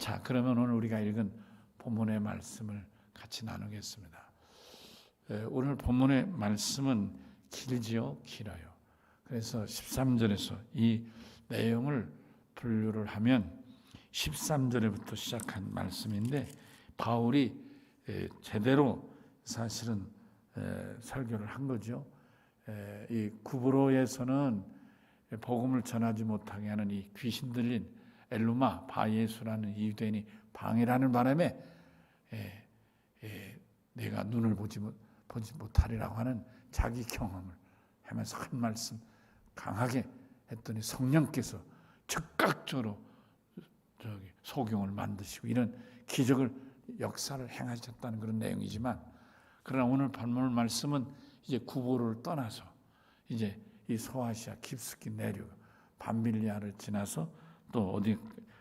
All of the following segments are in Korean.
자, 그러면 오늘 우리가 읽은 본문의 말씀을 같이 나누겠습니다. 오늘 본문의 말씀은 길지요, 길어요. 그래서 13절에서 이 내용을 분류를 하면 13절에부터 시작한 말씀인데, 바울이 제대로 사실은 설교를 한 거죠. 이 구브로에서는 복음을 전하지 못하게 하는 이 귀신 들린 엘루마 바예수라는 이 유대인이 방해하는 바람에 내가 눈을 보지 못하리라고 하는 자기 경험을 하면서 한 말씀 강하게 했더니 성령께서 즉각적으로 소경을 만드시고 이런 기적을 역사를 행하셨다는 그런 내용이지만, 그러나 오늘 본문 말씀은 이제 구보를 떠나서 이제 이 소아시아 깊숙이 내려가 밤빌리아를 지나서 또 어디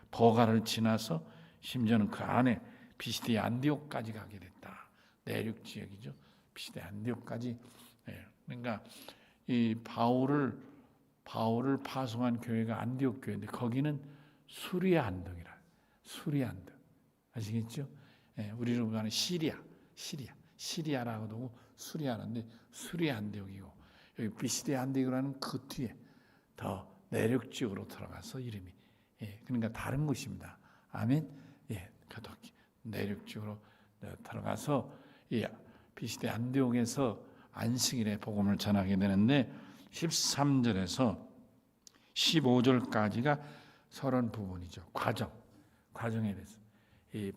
버가를 지나서 심지어는 그 안에 비시디 안디옥까지 가게 됐다. 내륙 지역이죠. 비시디 안디옥까지. 그러니까 이 바울을 파송한 교회가 안디옥 교회인데 거기는 수리아 안동이라. 수리아 안동. 아시겠죠? 우리로 말하는 시리아라고도 하고 수리아라는데 수리아 안디옥이고, 여기 비시디 안디옥이라는 그 뒤에 더 내륙 지역으로 들어가서 이름이 그러니까 다른 곳입니다. 아멘. 그도 내륙 지역으로 들어가서 이 비시디 안디옥에서 안식일에 복음을 전하게 되는데 13절에서 15절까지가 서론 부분이죠. 과정에 대해서 이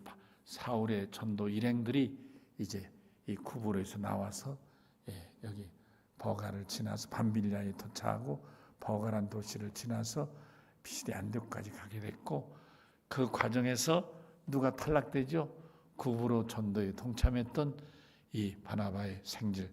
사울의 전도 일행들이 이제 이 쿠브로에서 나와서 여기 버가를 지나서 밤빌리아에 도착하고 버가란 도시를 지나서 비시디 안디옥까지 가게 됐고, 그 과정에서 누가 탈락되죠? 구브로 전도에 동참했던 이 바나바의 생질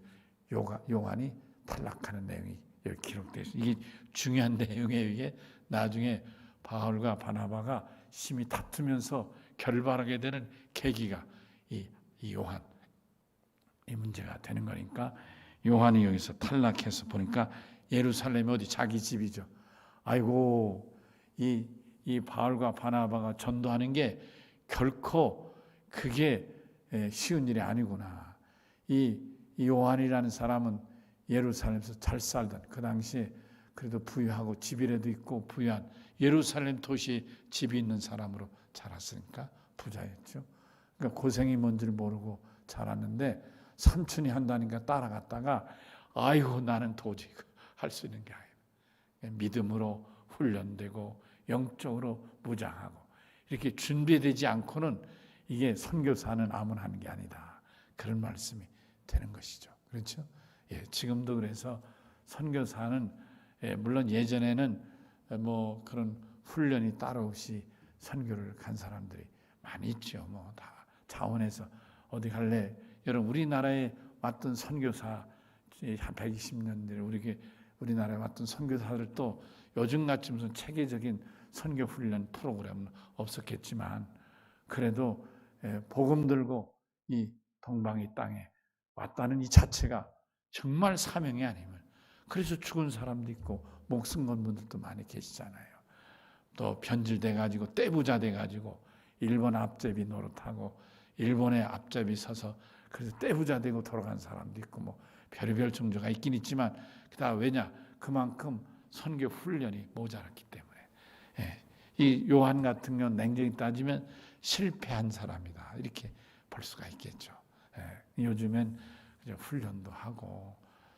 요한이 탈락하는 내용이 여기 기록되어 있습니다. 이게 중요한 내용에 의해 나중에 바울과 바나바가 심히 다투면서 결발하게 되는 계기가 이 요한, 이 문제가 되는 거니까, 요한이 여기서 탈락해서 보니까 예루살렘이 어디 자기 집이죠. 아이고, 이 바울과 바나바가 전도하는 게 결코 그게 쉬운 일이 아니구나. 이 요한이라는 사람은 예루살렘에서 잘 살던, 그 당시에 그래도 부유하고 집이라도 있고 부유한 예루살렘 도시에 집이 있는 사람으로 자랐으니까 부자였죠. 그러니까 고생이 뭔지를 모르고 자랐는데 삼촌이 한다니까 따라갔다가 아이고 나는 도저히 할 수 있는 게 아니에요. 믿음으로 훈련되고 영적으로 무장하고 이렇게 준비되지 않고는 이게 선교사는 아무나 하는 게 아니다. 그런 말씀이 되는 것이죠. 그렇죠? 지금도 그래서 선교사는 물론 예전에는 뭐 그런 훈련이 따로 없이 선교를 간 사람들이 많이 있죠. 뭐 다 자원해서 어디 갈래? 여러분 우리나라에 왔던 선교사 한 120년 전에 우리나라에 왔던 선교사들도 요즘같이 무슨 체계적인 선교 훈련 프로그램은 없었겠지만 그래도 복음 들고 이 동방의 땅에 왔다는 이 자체가 정말 사명이 아니면, 그래서 죽은 사람도 있고 목숨 건 분들도 많이 계시잖아요. 또 변질돼 가지고 떼부자 돼 가지고 일본 앞제비 노릇하고 일본의 앞제비 서서 그래서 떼부자 되고 돌아간 사람도 있고 뭐 별의별 종교가 있긴 있지만, 그다음 왜냐? 그만큼 선교 훈련이 모자랐기 때문에. 이 요한 같은 경우는 냉정히 따지면 실패한 사람이다 이렇게 볼 수가 있겠죠. 요즘엔 훈련도 하고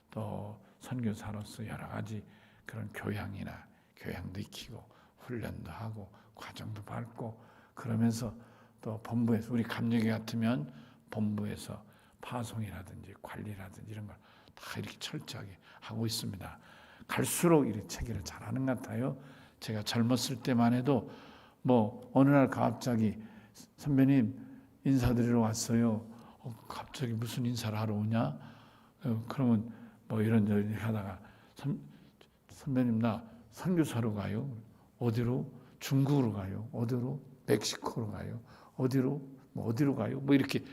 또 선교사로서 여러 가지 그런 교양도 익히고 훈련도 하고 과정도 밟고 그러면서 또 본부에서 우리 감리교 같으면 본부에서 파송이라든지 관리라든지 이런 걸 다 이렇게 철저하게 하고 있습니다. 갈수록 이렇게 체계를 잘하는 것 같아요. 제가 젊었을 때만 해도 뭐 어느 날 갑자기 선배님 인사드리러 왔어요. 갑자기 무슨 인사를 하러 오냐? 그러면 뭐 이런저런 하다가 선배님 나 선교사로 가요. 어디로? 중국으로 가요. 어디로? 멕시코로 가요. 어디로? 뭐 어디로 가요? 뭐 이렇게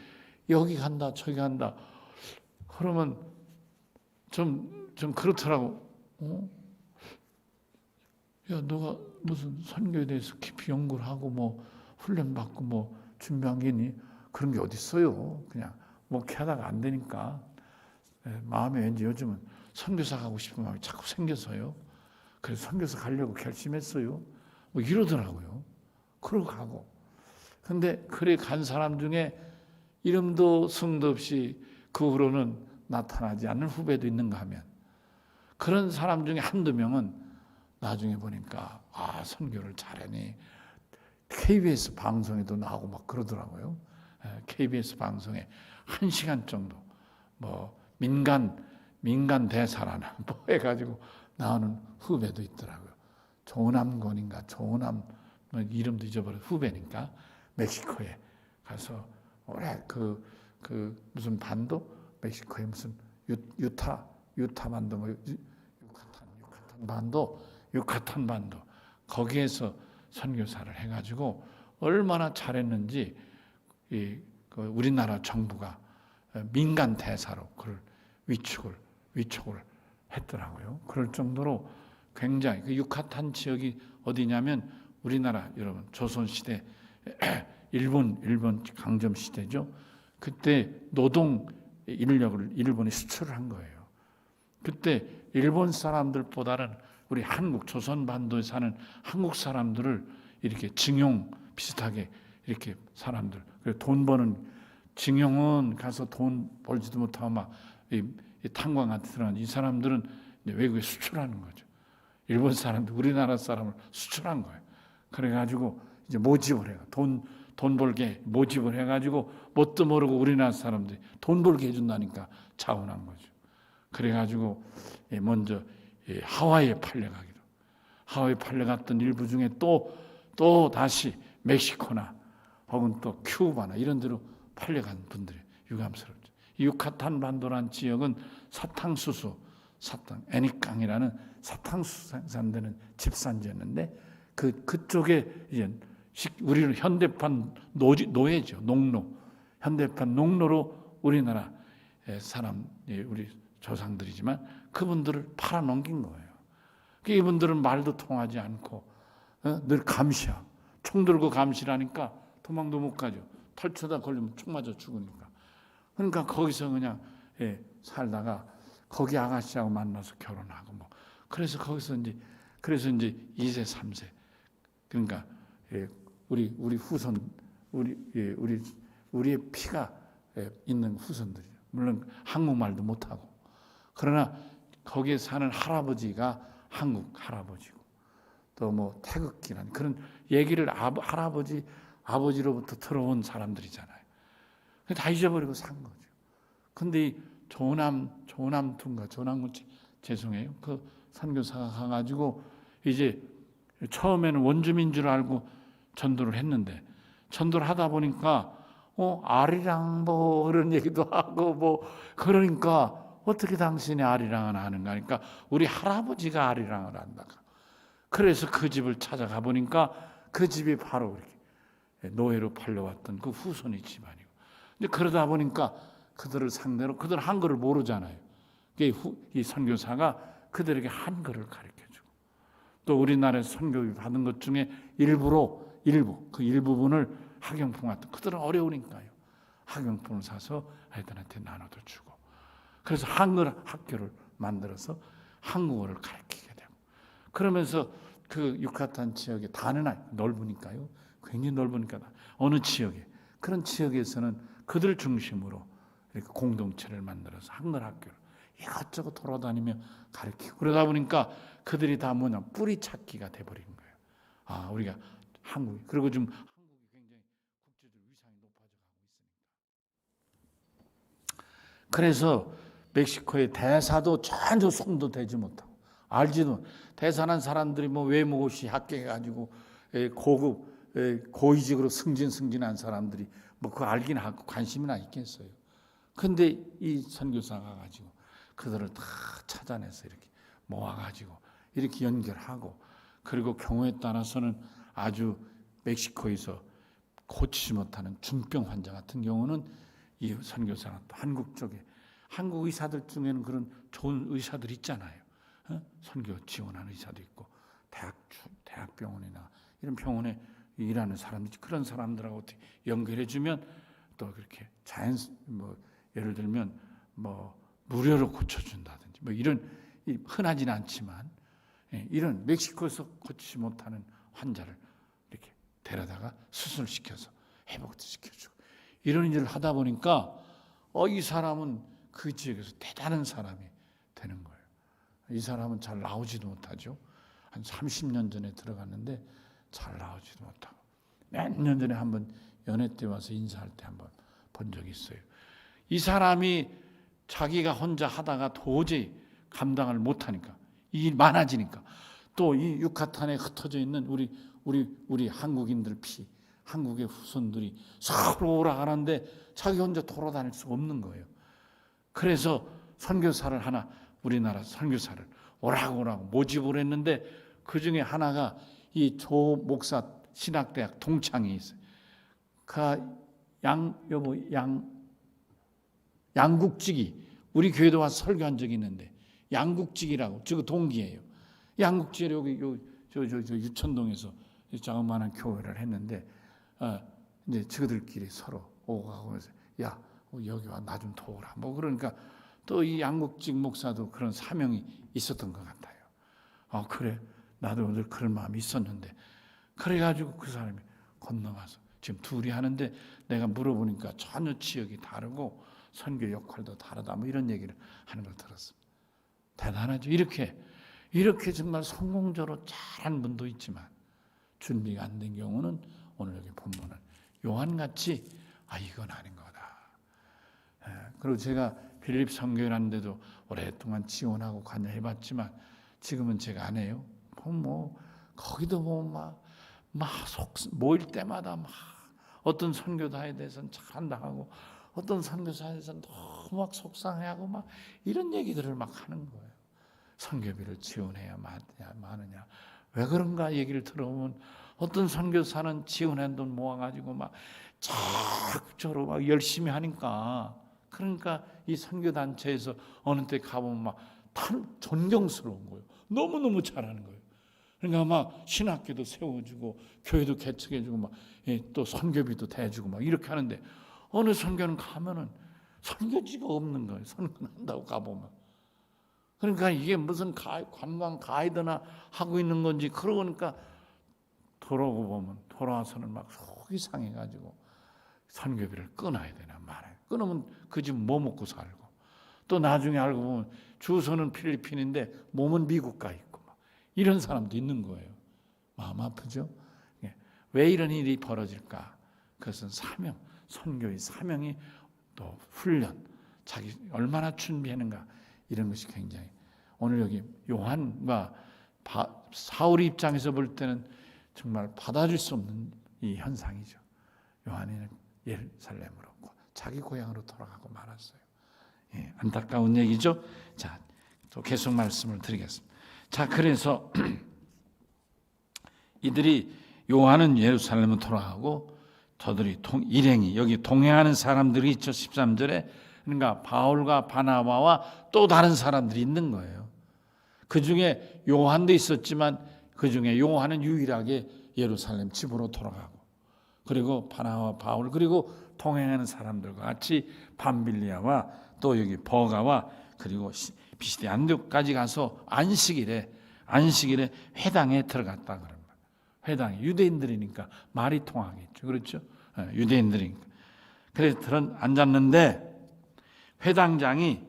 여기 간다 저기 간다. 그러면 좀 그렇더라고. 야 너가 무슨 선교에 대해서 깊이 연구를 하고 뭐 훈련받고 뭐 준비한 게 있니? 그런 게 어디 있어요? 그냥 목회하다가 안 되니까 마음에 왠지 요즘은 선교사 가고 싶은 마음이 자꾸 생겨서요. 그래서 선교사 가려고 결심했어요. 뭐 이러더라고요. 그러고 가고. 근데 그래 간 사람 중에 이름도 성도 없이 그 후로는 나타나지 않는 후배도 있는가 하면 그런 사람 중에 한두 명은 나중에 보니까 선교를 잘하니 KBS 방송에도 나오고 막 그러더라고요. KBS 방송에 1시간 정도 뭐 민간 대사라나 뭐 해가지고 나오는 후배도 있더라고요. 조남권인가 조남 이름도 잊어버려 후배니까 멕시코에 가서 오래 그 무슨 반도 멕시코에 무슨 유타 반도 뭐 유카탄 반도 거기에서 선교사를 해가지고 얼마나 잘했는지 우리나라 정부가 민간 대사로 그를 위촉을 했더라고요. 그럴 정도로 굉장히 그 유카탄 지역이 어디냐면 우리나라 여러분 조선 시대 일본 강점 시대죠. 그때 노동 인력을 일본에 수출을 한 거예요. 그때 일본 사람들보다는 우리 한국 조선 반도에 사는 한국 사람들을 이렇게 징용 비슷하게 이렇게 사람들 돈 버는 징용은 가서 돈 벌지도 못하고 막 탄광한테 들어간 이 사람들은 외국에 수출하는 거죠. 일본 사람들 우리나라 사람을 수출한 거예요. 그래가지고 이제 모집을 해요. 돈 벌게 모집을 해가지고 뭣도 모르고 우리나라 사람들이 돈 벌게 해준다니까 자원한 거죠. 그래가지고 먼저 하와이에 팔려가기로. 하와이 팔려갔던 일부 중에 또 다시 멕시코나 혹은 또 큐바나 이런 데로 팔려간 분들이 유감스럽죠. 유카탄 반도란 지역은 사탕수수, 애니깡이라는 사탕수수 생산되는 집산지였는데 그쪽에 이제 우리는 현대판 노예죠. 농노. 현대판 농노로 우리나라 사람, 우리 조상들이지만 그분들을 팔아넘긴 거예요. 이분들은 말도 통하지 않고 늘 감시야. 총 들고 감시라니까 도망도 못 가죠. 털쳐다 걸리면 총 맞아 죽으니까. 그러니까 거기서 그냥 살다가 거기 아가씨하고 만나서 결혼하고 뭐 그래서 거기서 이제 2세 3세 그러니까 우리 후손 우리의 피가 있는 후손들이죠. 물론 한국말도 못하고 그러나 거기에 사는 할아버지가 한국 할아버지고 또 뭐 태극기란 그런 얘기를 할아버지 아버지로부터 들어온 사람들이잖아요. 다 잊어버리고 산 거죠. 근데 이 조남tun가 조남군 죄송해요. 그 선교사가 가가지고 이제 처음에는 원주민 줄 알고 전도를 했는데 전도를 하다 보니까 아리랑 뭐 그런 얘기도 하고 뭐 그러니까 어떻게 당신이 아리랑을 하는가 하니까 우리 할아버지가 아리랑을 한다. 그래서 그 집을 찾아가 보니까 그 집이 바로 이렇게 노예로 팔려왔던 그 후손의 집안이고. 근데 그러다 보니까 그들을 상대로 그들 한글을 모르잖아요. 이 선교사가 그들에게 한글을 가르쳐주고 또 우리나라에서 선교비 받은 것 중에 일부 그 일부분을 학용품 같은 그들은 어려우니까요. 학용품을 사서 아이들한테 나눠도 주고 그래서 한글 학교를 만들어서 한국어를 가르치게 되고 그러면서 그 유카탄 지역에 다는 넓으니까요. 굉장히 넓으니까 어느 지역에 그런 지역에서는 그들 중심으로 이렇게 공동체를 만들어서 한글 학교를 이것저것 돌아다니며 가르치고 그러다 보니까 그들이 다 뿌리 찾기가 돼버린 거예요. 우리가 한국 그리고 좀 한국이 굉장히 국제적 위상이 높아져 가고 있으니까 그래서 멕시코의 대사도 전혀 손도 대지 못하고 알지도 대사는 사람들이 뭐 외모고시 합격해가지고 고급 고위직으로 승진한 사람들이 뭐 그거 알긴 하고 관심이나 있겠어요. 근데 이 선교사가 가지고 그들을 다 찾아내서 이렇게 모아가지고 이렇게 연결하고 그리고 경우에 따라서는 아주 멕시코에서 고치지 못하는 중병 환자 같은 경우는 이 선교사가 또 한국 쪽에 한국 의사들 중에는 그런 좋은 의사들 있잖아요. 선교 지원하는 의사도 있고 대학병원이나 이런 병원에 일하는 사람들, 그런 사람들하고 어떻게 연결해 주면 또 그렇게 예를 들면 무료로 고쳐준다든지 이런 흔하지는 않지만 이런 멕시코에서 고치지 못하는 환자를 이렇게 데려다가 수술시켜서 회복도 시켜주고 이런 일을 하다 보니까 이 사람은 그 지역에서 대단한 사람이 되는 거예요. 이 사람은 잘 나오지도 못하죠. 한 30년 전에 들어갔는데 잘 나오지도 못하고 몇 년 전에 한번 연회 때 와서 인사할 때 한번 본 적이 있어요. 이 사람이 자기가 혼자 하다가 도저히 감당을 못하니까 일이 많아지니까 또 이 유카탄에 흩어져 있는 우리 한국인들 한국의 후손들이 서로 오라가는데 자기 혼자 돌아다닐 수가 없는 거예요. 그래서 선교사를 하나 우리나라 선교사를 오라고 모집을 했는데 그 중에 하나가 이 조 목사 신학대학 동창이 있어요. 양국직이 우리 교회도 와서 설교한 적이 있는데 양국직이라고 저 동기예요. 양국직이 여기 유천동에서 자그마한 교회를 했는데 이제 저들끼리 서로 오고 가고 해서 야 여기 와 나 좀 도우라 그러니까 또 이 양국직 목사도 그런 사명이 있었던 것 같아요. 그래 나도 오늘 그런 마음이 있었는데 그래가지고 그 사람이 건너가서 지금 둘이 하는데 내가 물어보니까 전혀 지역이 다르고 선교 역할도 다르다 이런 얘기를 하는 걸 들었습니다. 대단하죠. 이렇게 정말 성공적으로 잘한 분도 있지만 준비가 안 된 경우는 오늘 여기 본문은 요한같이 이건 아닌 거다. 그리고 제가 필립 선교회라는 데도 오랫동안 지원하고 관여해봤지만 지금은 제가 안 해요. 거기도 모일 때마다 어떤 선교사에 대해서는 잘한다고 어떤 선교사에 대해서는 너무 속상해하고 이런 얘기들을 하는 거예요. 선교비를 지원해야 마느냐. 왜 그런가 얘기를 들어보면 어떤 선교사는 지원한 돈 모아가지고 적극적으로 열심히 하니까 그러니까 이 선교단체에서 어느 때 가보면 존경스러운 거예요. 너무너무 잘하는 거예요. 그러니까 신학교도 세워주고 교회도 개척해주고 또 선교비도 대주고 이렇게 하는데 어느 선교는 가면은 선교지가 없는 거예요. 선교한다고 가보면. 그러니까 이게 무슨 관광 가이드나 하고 있는 건지 그러니까 돌아오고 보면 돌아와서는 속이 상해가지고 선교비를 끊어야 되나 말아요. 끊으면 그 집 뭐 먹고 살고 또 나중에 알고 보면 주소는 필리핀인데 몸은 미국 가 있고 이런 사람도 있는 거예요. 마음 아프죠? 왜 이런 일이 벌어질까? 그것은 사명, 선교의 사명이 또 훈련, 자기 얼마나 준비하는가 이런 것이 굉장히 오늘 여기 요한과 사울의 입장에서 볼 때는 정말 받아들일 수 없는 이 현상이죠. 요한이는 예루살렘으로 자기 고향으로 돌아가고 말았어요. 안타까운 얘기죠. 자, 또 계속 말씀을 드리겠습니다. 자, 그래서 이들이 요한은 예루살렘으로 돌아가고 저들이 일행이 여기 동행하는 사람들이 있죠. 13절에 그러니까 바울과 바나바와 또 다른 사람들이 있는 거예요. 그 중에 요한도 있었지만 그 중에 요한은 유일하게 예루살렘 집으로 돌아가고 그리고 바나바와 바울 그리고 동행하는 사람들과 같이 밤빌리아와 또 여기 버가와 그리고 비시디 안디옥까지 가서 안식일에 회당에 들어갔다 그런 거예요. 회당에 유대인들이니까 말이 통하겠죠. 그렇죠? 유대인들이니까. 그래서 앉았는데 회당장이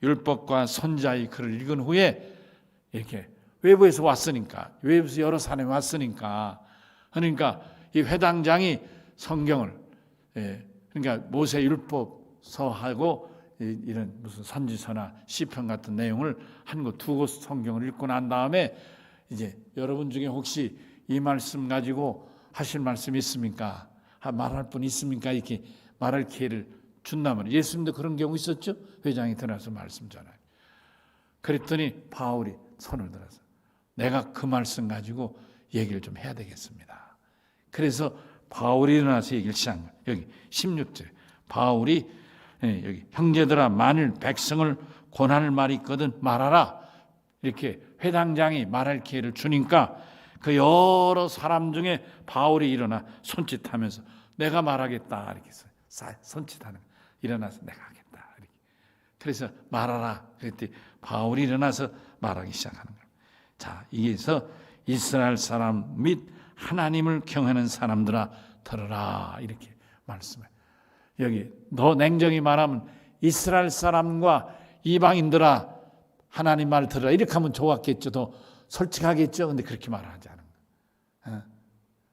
율법과 선지자의 글을 읽은 후에 이렇게 외부에서 왔으니까 외부에서 여러 사람이 왔으니까 그러니까 이 회당장이 성경을 그러니까 모세 율법서하고 이런 무슨 선지서나 시편 같은 내용을 한 거 두 곳 성경을 읽고 난 다음에 이제 여러분 중에 혹시 이 말씀 가지고 하실 말씀 있습니까? 말할 분 있습니까? 이렇게 말할 기회를 준다면 예수님도 그런 경우 있었죠. 회장이 들어와서 말씀 전하요. 그랬더니 바울이 손을 들어서 내가 그 말씀 가지고 얘기를 좀 해야 되겠습니다. 그래서 바울이 일어나서 얘기를 시작한 거예요. 여기 16절 바울이 여기 형제들아 만일 백성을 권할 말이 있거든 말하라. 이렇게 회당장이 말할 기회를 주니까 그 여러 사람 중에 바울이 일어나 손짓하면서 내가 말하겠다 이렇게 손짓하는 거예요. 일어나서 내가 하겠다 이렇게. 그래서 말하라 그랬더니 바울이 일어나서 말하기 시작하는 거예요. 자, 이게서 이스라엘 사람 및 하나님을 경외하는 사람들아 들으라 이렇게 말씀해요. 여기 더 냉정히 말하면 이스라엘 사람과 이방인들아 하나님 말 들으라 이렇게 하면 좋았겠죠. 더 솔직하겠죠. 근데 그렇게 말하지 않은 거예요.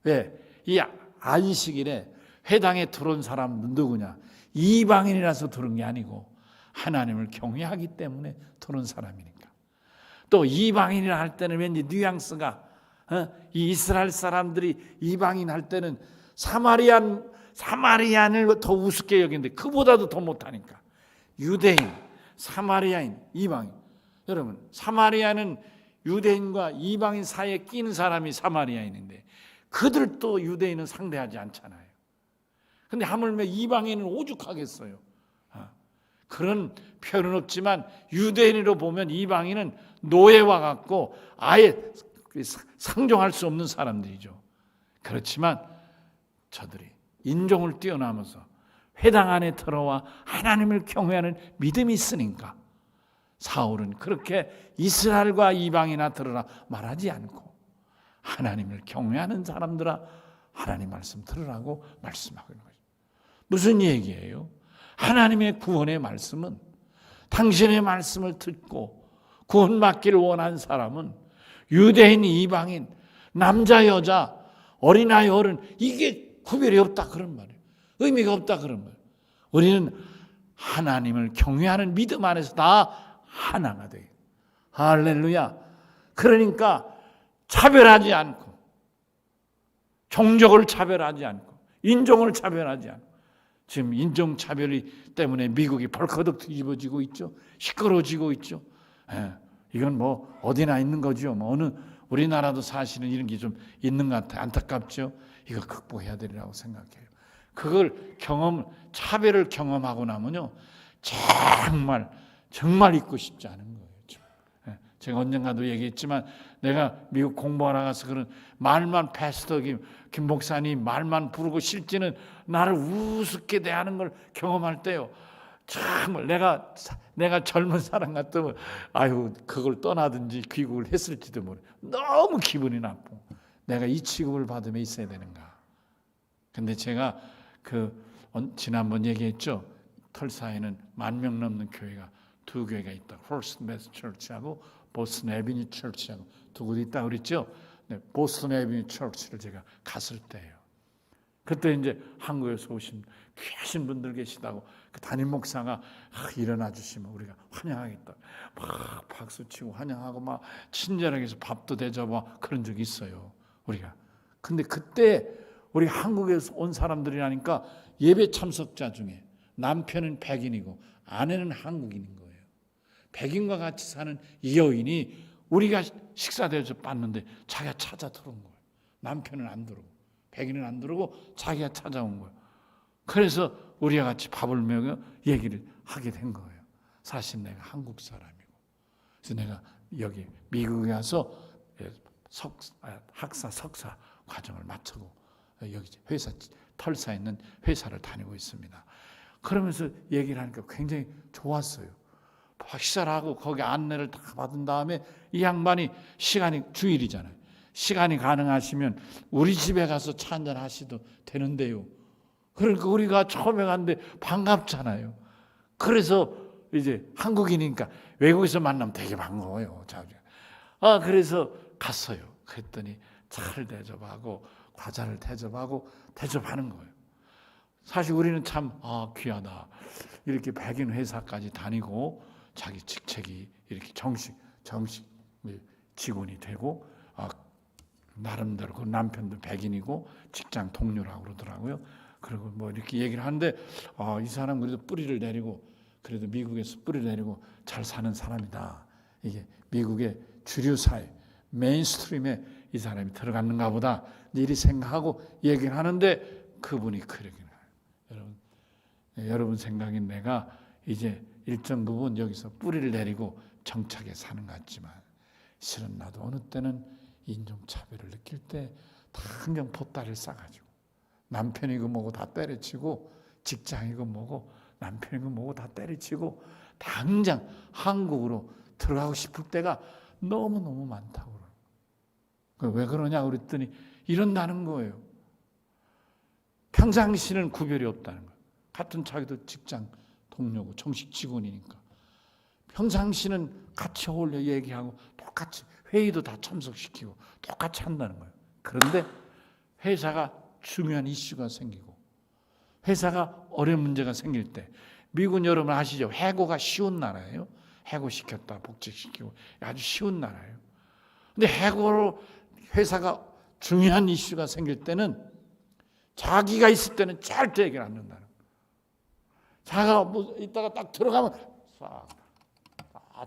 왜? 이 안식일에 회당에 들어온 사람은 누구냐? 이방인이라서 들은 게 아니고 하나님을 경외하기 때문에 들어온 사람이니까. 또 이방인이라 할 때는 왠지 뉘앙스가 이 이스라엘 사람들이 이방인 할 때는 사마리안을 더 우습게 여기는데 그보다도 더 못하니까 유대인, 사마리아인, 이방인. 여러분 사마리아는 유대인과 이방인 사이에 끼는 사람이 사마리아인인데 그들도 유대인은 상대하지 않잖아요. 근데 하물며 이방인은 오죽하겠어요. 그런 표현은 없지만 유대인으로 보면 이방인은 노예와 같고 아예 상종할 수 없는 사람들이죠. 그렇지만 저들이 인종을 뛰어넘어서 회당 안에 들어와 하나님을 경외하는 믿음이 있으니까 사울은 그렇게 이스라엘과 이방이나 들으라 말하지 않고 하나님을 경외하는 사람들아 하나님 말씀 들으라고 말씀하고 있는 거죠. 무슨 얘기예요? 하나님의 구원의 말씀은 당신의 말씀을 듣고 구원받기를 원하는 사람은 유대인, 이방인, 남자, 여자, 어린아이, 어른 이게 구별이 없다 그런 말이에요. 의미가 없다 그런 말이에요. 우리는 하나님을 경외하는 믿음 안에서 다 하나가 돼요. 할렐루야. 그러니까 차별하지 않고 종족을 차별하지 않고 인종을 차별하지 않고 지금 인종차별이 때문에 미국이 벌거덕 뒤집어지고 있죠. 시끄러워지고 있죠. 이건 뭐 어디나 있는 거죠. 뭐 어느 우리나라도 사실은 이런 게 좀 있는 것 같아요. 안타깝죠. 이거 극복해야 되리라고 생각해요. 그걸 차별을 경험하고 나면요. 정말 잊고 싶지 않은 거예요. 제가 언젠가도 얘기했지만 내가 미국 공부하러 가서 그런 말만 패스터 김 목사님 말만 부르고 실제는 나를 우습게 대하는 걸 경험할 때요. 정말 내가 젊은 사람 같으면 그걸 떠나든지 귀국을 했을지도 모르. 너무 기분이 나쁘고 내가 이 취급을 받으며 있어야 되는가. 근데 제가 지난번 얘기했죠. 털사에는 10,000명 넘는 교회가 두 교회가 있다. 퍼스트 메스 처치하고 보스턴 에비뉴 처치하고 두 곳이 있다고 그랬죠. 네, 보스턴 에비뉴 처치를 제가 갔을 때예요. 그때 이제 한국에서 오신 귀하신 분들 계시다고 그 담임 목사가 일어나 주시면 우리가 환영하겠다. 막 박수치고 환영하고 막 친절하게 해서 밥도 대접하고 그런 적이 있어요. 우리가. 근데 그때 우리 한국에서 온 사람들이라니까 예배 참석자 중에 남편은 백인이고 아내는 한국인인 거예요. 백인과 같이 사는 이 여인이 우리가 식사 대접 받는데 자기가 찾아 들어온 거예요. 남편은 안 들어오고 백인은 안 들어오고 자기가 찾아온 거예요. 그래서 우리와 같이 밥을 먹여 얘기를 하게 된 거예요. 사실 내가 한국 사람이고 그래서 내가 여기 미국에 와서 학사 석사 과정을 마치고 여기 털사에 있는 회사를 다니고 있습니다. 그러면서 얘기를 하니까 굉장히 좋았어요. 식사를 하고 거기 안내를 다 받은 다음에 이 양반이 시간이 주일이잖아요. 시간이 가능하시면 우리 집에 가서 차 한잔 하시도 되는데요. 그러니까 우리가 처음에 갔는데 반갑잖아요. 그래서 이제 한국인이니까 외국에서 만나면 되게 반가워요. 그래서 갔어요. 그랬더니 차를 대접하고 과자를 대접하는 거예요. 사실 우리는 참 귀하다. 이렇게 백인 회사까지 다니고 자기 직책이 이렇게 정식 직원이 되고 나름대로 그 남편도 백인이고 직장 동료라고 그러더라고요. 그리고 뭐 이렇게 얘기를 하는데 이 사람 그래도 뿌리를 내리고 그래도 미국에서 뿌리를 내리고 잘 사는 사람이다. 이게 미국의 주류 사회 메인스트림에 이 사람이 들어갔는가 보다 이리 생각하고 얘기를 하는데 그분이 그러긴 해요. 여러분 생각엔 내가 이제 일정 부분 여기서 뿌리를 내리고 정착해 사는 것 같지만 실은 나도 어느 때는 인종차별을 느낄 때 당장 보따리를 싸가지고 남편이고 뭐고 다 때려치고 직장이고 뭐고 남편이고 뭐고 다 때려치고 당장 한국으로 들어가고 싶을 때가 너무너무 많다고 그러는. 왜 그러냐 그랬더니 이런다는 거예요. 평상시는 구별이 없다는 거예요. 같은 자기도 직장 동료고 정식 직원이니까 평상시는 같이 어울려 얘기하고 똑같이 회의도 다 참석시키고 똑같이 한다는 거예요. 그런데 회사가 중요한 이슈가 생기고 회사가 어려운 문제가 생길 때, 미국은 여러분 아시죠? 해고가 쉬운 나라예요. 해고시켰다 복직시키고 아주 쉬운 나라예요. 근데 해고로 회사가 중요한 이슈가 생길 때는 자기가 있을 때는 절대 얘기를 안 한다는 거예요. 자기가 뭐 이따가 딱 들어가면 싹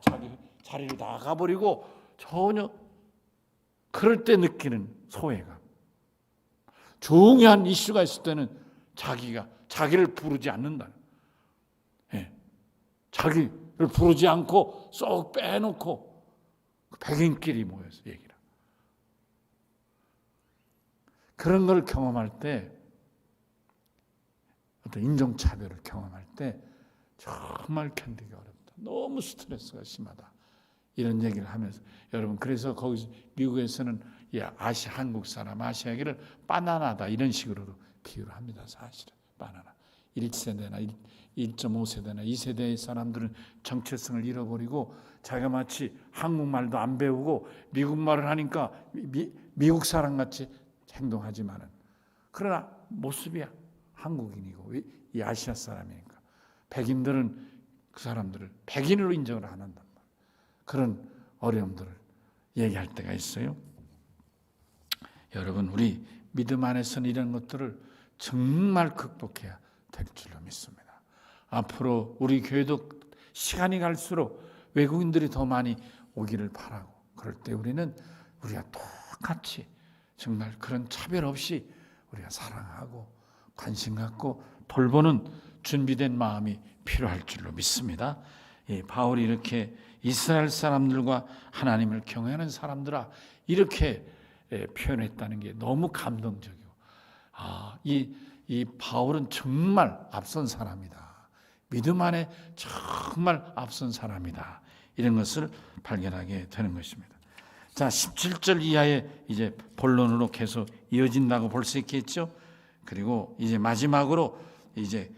자기 자리를 나가버리고 전혀 그럴 때 느끼는 소외감. 중요한 이슈가 있을 때는 자기를 부르지 않는다는. 예. 자기를 부르지 않고 쏙 빼놓고 백인끼리 모여서 얘기를. 그런 걸 경험할 때, 어떤 인종차별을 경험할 때 정말 견디기 어렵다. 너무 스트레스가 심하다. 이런 얘기를 하면서 여러분, 그래서 거기서 미국에서는 한국 사람 아시아계를 바나나다 이런 식으로도 비유를 합니다. 사실은 바나나 1세대나 1.5세대나 2세대의 사람들은 정체성을 잃어버리고 자기가 마치 한국말도 안 배우고 미국말을 하니까 미국 사람같이 행동하지만은 그러나 모습이 한국인이고 이 아시아 사람이니까 백인들은 그 사람들을 백인으로 인정을 안 한단 말이에요. 그런 어려움들을 얘기할 때가 있어요. 여러분, 우리 믿음 안에서는 이런 것들을 정말 극복해야 될 줄로 믿습니다. 앞으로 우리 교회도 시간이 갈수록 외국인들이 더 많이 오기를 바라고, 그럴 때 우리가 똑같이 정말 그런 차별 없이 우리가 사랑하고 관심 갖고 돌보는 준비된 마음이 필요할 줄로 믿습니다. 바울이 이렇게 이스라엘 사람들과 하나님을 경외하는 사람들아 이렇게 표현했다는 게 너무 감동적이고, 이 바울은 정말 앞선 사람이다. 믿음 안에 정말 앞선 사람이다. 이런 것을 발견하게 되는 것입니다. 자, 17절 이하에 이제 본론으로 계속 이어진다고 볼 수 있겠죠. 그리고 이제 마지막으로 이제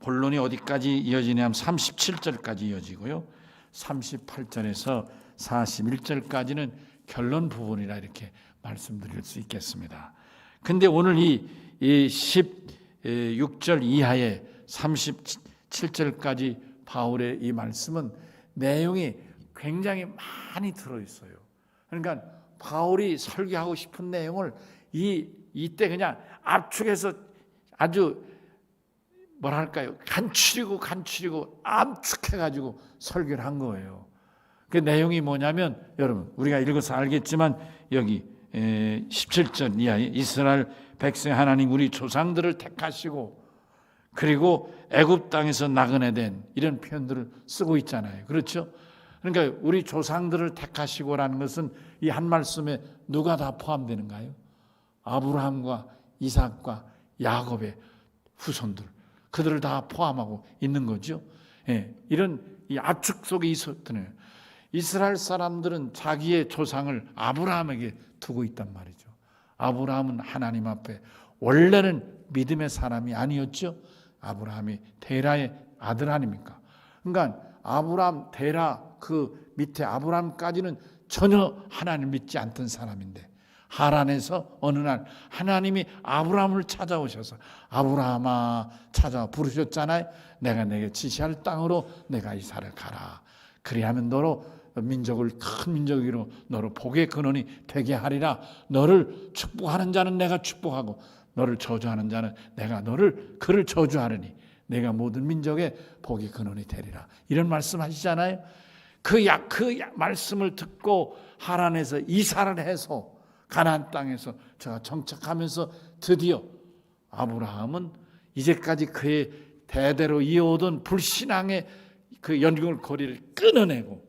본론이 어디까지 이어지냐면 37절까지 이어지고요. 38절에서 41절까지는 결론 부분이라 이렇게 말씀드릴 수 있겠습니다. 근데 오늘 이 16절 이하에 37절까지 바울의 이 말씀은 내용이 굉장히 많이 들어있어요. 그러니까 바울이 설교하고 싶은 내용을 이때 그냥 압축해서 아주 뭐랄까요, 간추리고 암축해가지고 설교를 한 거예요. 그 내용이 뭐냐면, 여러분 우리가 읽어서 알겠지만 여기 17절 이하에 이스라엘 백성 하나님 우리 조상들을 택하시고 그리고 애굽 땅에서 나그네된 이런 표현들을 쓰고 있잖아요. 그렇죠? 그러니까 우리 조상들을 택하시고라는 것은 이 한 말씀에 누가 다 포함되는가요? 아브라함과 이삭과 야곱의 후손들, 그들을 다 포함하고 있는 거죠. 이런 이 압축 속에 있었던 이스라엘 사람들은 자기의 조상을 아브라함에게 두고 있단 말이죠. 아브라함은 하나님 앞에 원래는 믿음의 사람이 아니었죠. 아브라함이 데라의 아들 아닙니까? 그러니까 아브라함, 데라 그 밑에 아브라함까지는 전혀 하나님을 믿지 않던 사람인데 하란에서 어느 날 하나님이 아브라함을 찾아오셔서 아브라함아 찾아와 부르셨잖아요. 내가 내게 지시할 땅으로 내가 이사를 가라. 그리하면 너로 민족을 큰 민족으로 너로 복의 근원이 되게 하리라. 너를 축복하는 자는 내가 축복하고 너를 저주하는 자는 내가 그를 저주하리니 내가 모든 민족의 복의 근원이 되리라. 이런 말씀하시잖아요. 그 말씀을 듣고 하란에서 이사를 해서 가나안 땅에서 제가 정착하면서 드디어 아브라함은 이제까지 그의 대대로 이어오던 불신앙의 그 연결고리를 끊어내고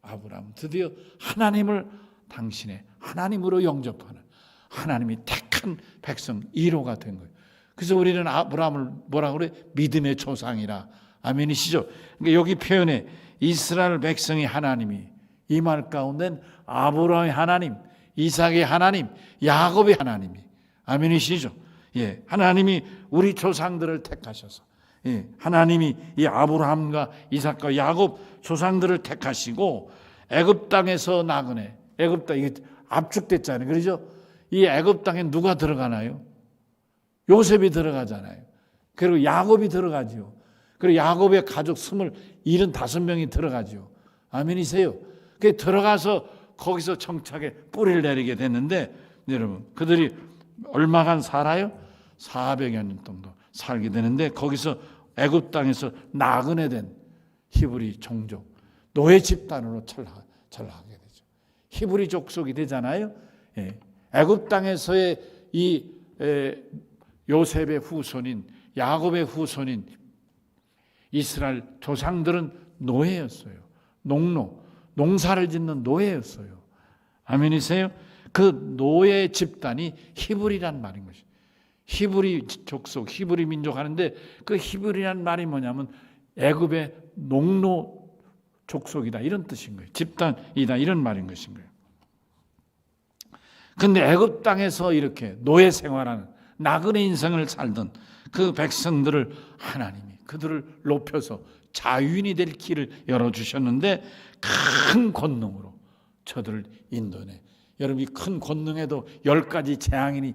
아브라함은 드디어 하나님을 당신의 하나님으로 영접하는 하나님이 택한 백성 1호가 된 거예요. 그래서 우리는 아브라함을 뭐라 그래? 믿음의 조상이라. 아멘이시죠? 그러니까 여기 표현에 이스라엘 백성의 하나님이 이 말 가운데는 아브라함의 하나님, 이삭의 하나님, 야곱의 하나님이. 아멘이시죠? 예, 하나님이 우리 조상들을 택하셔서, 예, 하나님이 이 아브라함과 이삭과 야곱 조상들을 택하시고 애굽 땅에서 나그네, 애굽 땅 이게 압축됐잖아요. 그렇죠? 이 애굽 땅에 누가 들어가나요? 요셉이 들어가잖아요. 그리고 야곱이 들어가죠. 그리고 야곱의 가족 75명이 들어가죠. 아멘이세요? 그 들어가서 거기서 정착에 뿌리를 내리게 됐는데, 여러분 그들이 얼마간 살아요? 400여 년 정도 살게 되는데, 거기서 애굽 땅에서 나그네 된 히브리 종족 노예 집단으로 전락하게 되죠. 히브리 족속이 되잖아요. 예. 애굽 땅에서의 이 요셉의 후손인 야곱의 후손인 이스라엘 조상들은 노예였어요. 농사를 짓는 노예였어요. 아멘이세요? 그 노예 집단이 히브리란 말인 것이죠. 히브리 족속, 히브리 민족 하는데 그 히브리란 말이 뭐냐면 애굽의 농노 족속이다 이런 뜻인 거예요. 집단이다 이런 말인 것인 거예요. 근데 애굽 땅에서 이렇게 노예 생활하는 나그네 인생을 살던 그 백성들을 하나님이 그들을 높여서 자유인이 될 길을 열어주셨는데 큰 권능으로 저들을 인도해. 여러분 이 큰 권능에도 10가지 재앙이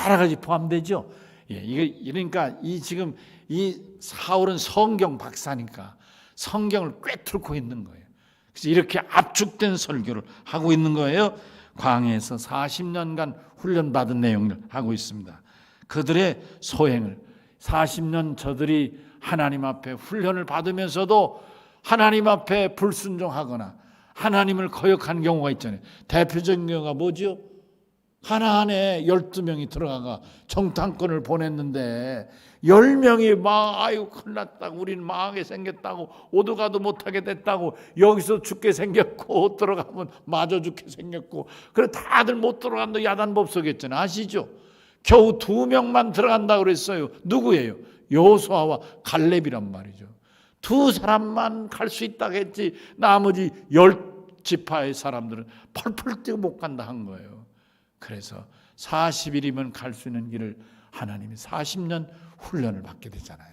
여러 가지 포함되죠. 예, 그러니까 지금 이 사울은 성경 박사니까 성경을 꿰뚫고 있는 거예요. 그래서 이렇게 압축된 설교를 하고 있는 거예요. 광야에서 40년간 훈련받은 내용을 하고 있습니다. 그들의 소행을 40년 저들이 하나님 앞에 훈련을 받으면서도 하나님 앞에 불순종하거나 하나님을 거역한 경우가 있잖아요. 대표적인 경우가 뭐죠? 가나안에 12명이 들어가가 정탐꾼을 보냈는데 10명이 아유 큰일 났다고, 우리는 망하게 생겼다고, 오도가도 못하게 됐다고, 여기서 죽게 생겼고 들어가면 마저 죽게 생겼고, 그래 다들 못 들어간다 야단법석했잖아요. 아시죠? 겨우 2명만 들어간다고 그랬어요. 누구예요? 여호수아와 갈렙이란 말이죠. 2사람만 갈 수 있다고 했지 나머지 10지파의 사람들은 펄펄 뛰고 못 간다 한 거예요. 그래서 40일이면 갈 수 있는 길을 하나님이 40년 훈련을 받게 되잖아요.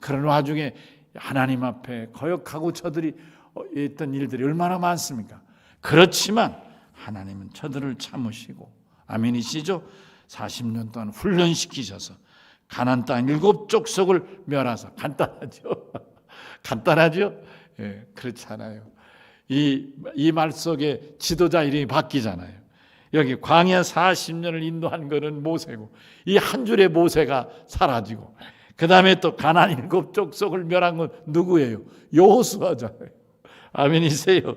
그런 와중에 하나님 앞에 거역하고 저들이 했던 일들이 얼마나 많습니까? 그렇지만 하나님은 저들을 참으시고, 아멘이시죠? 40년 동안 훈련시키셔서 가나안 땅 7족속을 멸하사. 간단하죠? 간단하죠? 예, 그렇지 않아요. 이 말 속에 지도자 이름이 바뀌잖아요. 여기 광야 40년을 인도한 것은 모세고, 이 한 줄의 모세가 사라지고, 그 다음에 또 가나안 7족속을 멸한 건 누구예요? 여호수아잖아요. 아멘이세요?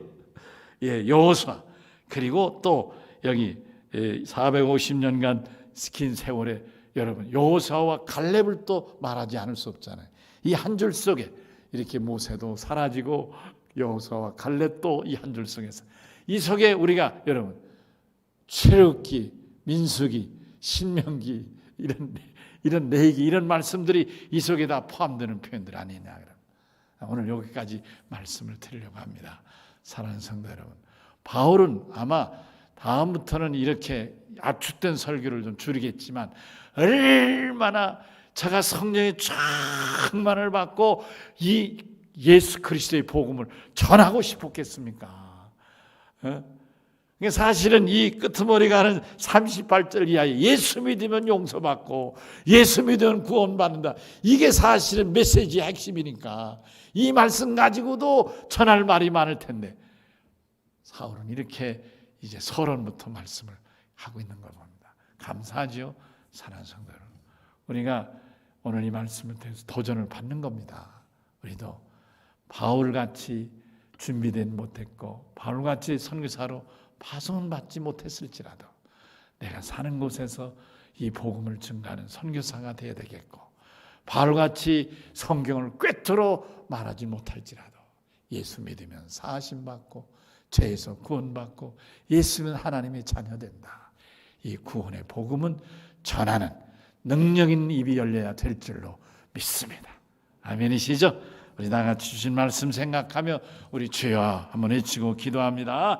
예, 여호수아. 그리고 또 여기 450년간 긴 세월에 여러분 여호수아와 갈렙을 또 말하지 않을 수 없잖아요. 이 한 줄 속에 이렇게 모세도 사라지고 여호수아와 갈렙도 이 한 줄 속에서, 이 속에 우리가 여러분 출애굽기, 민수기, 신명기 이런 내기 이런 말씀들이 이 속에 다 포함되는 표현들 아니냐. 오늘 여기까지 말씀을 드리려고 합니다. 사랑하는 성도 여러분, 바울은 아마 다음부터는 이렇게 압축된 설교를 좀 줄이겠지만 얼마나 제가 성령의 충만을 받고 이 예수 그리스도의 복음을 전하고 싶었겠습니까? 사실은 이 끄트머리가 하는 38절 이하에 예수 믿으면 용서받고 예수 믿으면 구원받는다, 이게 사실은 메시지의 핵심이니까 이 말씀 가지고도 전할 말이 많을 텐데 사울은 이렇게 이제 서론부터 말씀을 하고 있는 걸 봅니다. 감사하죠? 사랑하는 성도 여러분, 우리가 오늘 이 말씀을 통해서 도전을 받는 겁니다. 우리도 바울같이 준비된 못했고 바울같이 선교사로 파송은 받지 못했을지라도 내가 사는 곳에서 이 복음을 증가하는 선교사가 되어야 되겠고, 바울같이 성경을 꿰뚫어 말하지 못할지라도 예수 믿으면 사하심 받고 죄에서 구원받고 예수는 하나님의 자녀된다. 이 구원의 복음은 전하는 능력인 입이 열려야 될 줄로 믿습니다. 아멘이시죠? 우리 다 같이 주신 말씀 생각하며 우리 주여 한번 외치고 기도합니다.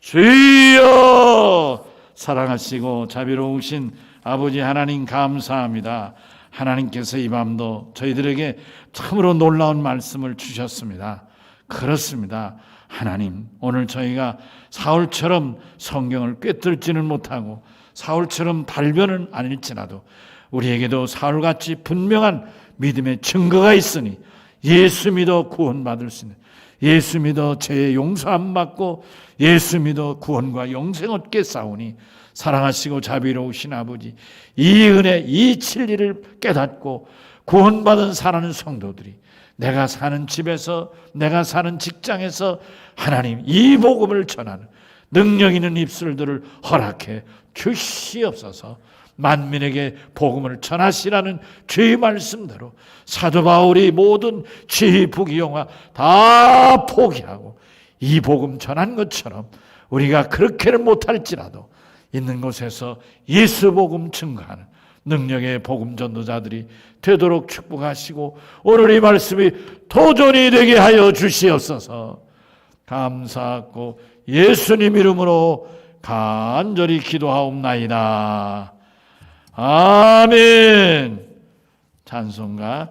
주여, 사랑하시고 자비로우신 아버지 하나님 감사합니다. 하나님께서 이 밤도 저희들에게 참으로 놀라운 말씀을 주셨습니다. 그렇습니다. 하나님, 오늘 저희가 사울처럼 성경을 꿰뚫지는 못하고 사울처럼 달변은 아닐지라도 우리에게도 사울같이 분명한 믿음의 증거가 있으니 예수 믿어 구원받을 수 있는, 예수 믿어 죄의 용서함 받고 예수 믿어 구원과 영생 얻게 싸우니 사랑하시고 자비로우신 아버지, 이 은혜, 이 진리를 깨닫고 구원받은 사랑하는 성도들이 내가 사는 집에서, 내가 사는 직장에서 하나님 이 복음을 전하는 능력 있는 입술들을 허락해 주시옵소서. 만민에게 복음을 전하시라는 주의 말씀대로 사도 바울이 모든 지휘 부귀영화 다 포기하고 이 복음 전한 것처럼 우리가 그렇게는 못할지라도 있는 곳에서 예수 복음 증거하는 능력의 복음 전도자들이 되도록 축복하시고 오늘 이 말씀이 도전이 되게 하여 주시옵소서. 감사하고 예수님 이름으로 간절히 기도하옵나이다. 아멘. 찬송가